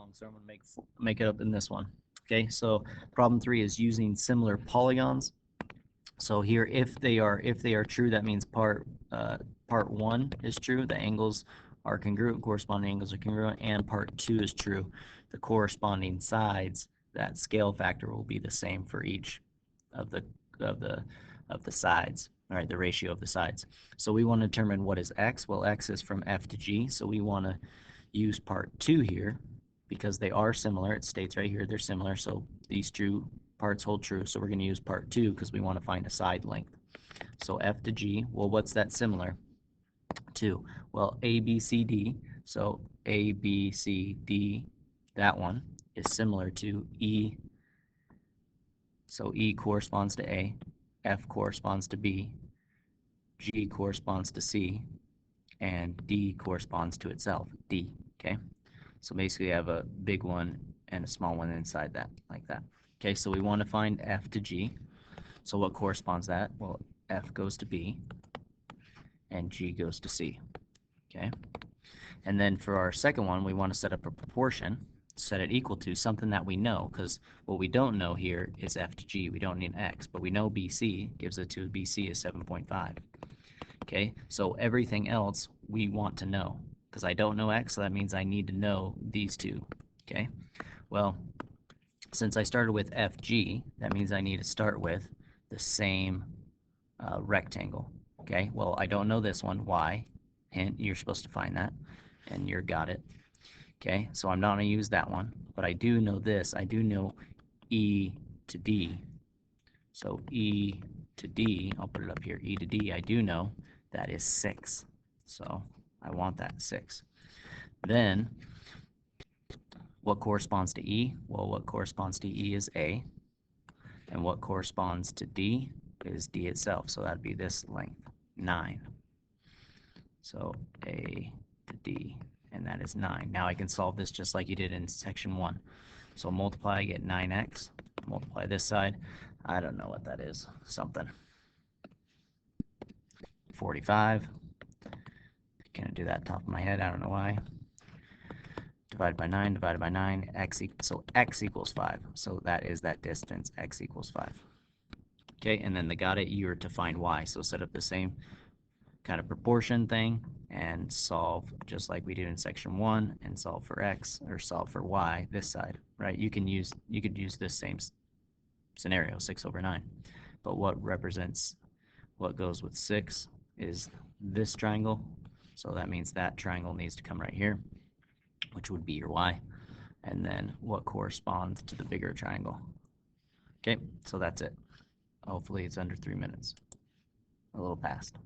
long, so I'm going to make it up in this one. Okay, so problem 3 is using similar polygons. So here, if they are true, that means part 1 is true. The angles are congruent, corresponding angles are congruent, and part 2 is true. The corresponding sides, that scale factor will be the same for each of the sides. All right, the ratio of the sides. So we want to determine what is x. Well, x is from f to g, so we want to use part 2 here because they are similar. It states right here they're similar, so these two parts hold true. So we're going to use part 2 because we want to find a side length. So f to g, well, what's that similar to? Well, a, b, c, d. So a, b, c, d, that one is similar to e. So e corresponds to a, f corresponds to b, g corresponds to c, and d corresponds to itself, d. Okay, so basically I have a big one and a small one inside that, like that. Okay, so we want to find f to g. So what corresponds to that? Well, f goes to b and g goes to c. Okay, and then for our second one, we want to set up a proportion, set it equal to something that we know, because what we don't know here is f to g. We don't need x, but we know bc gives it to bc is 7.5. Okay, so everything else we want to know, because I don't know x, so that means I need to know these two. Okay, well, since I started with fg, that means I need to start with the same rectangle. Okay, well, I don't know this one. Why? Hint, you're supposed to find that, and you got it. Okay, so I'm not going to use that one, but I do know this. I do know e to d. So e to d, I'll put it up here, e to d, I do know that is 6. So I want that 6. Then, what corresponds to e? Well, what corresponds to e is a. And what corresponds to d is d itself. So that'd be this length, 9. So a to d, and that is 9. Now I can solve this just like you did in section 1. So multiply, I get 9x. Multiply this side. I don't know what that is. Something. 45. Can't do that top of my head. I don't know why. Divided by 9, divided by 9. So x equals 5. So that is that distance. X equals 5. Okay, and then the got it, you're to find y. So set up the same kind of proportion thing and solve just like we did in section 1 and solve for x or solve for y this side, right? You could use this same scenario, 6 over 9. But what goes with 6 is this triangle. So that means that triangle needs to come right here, which would be your y. And then what corresponds to the bigger triangle. Okay, so that's it. Hopefully it's under 3 minutes. A little past.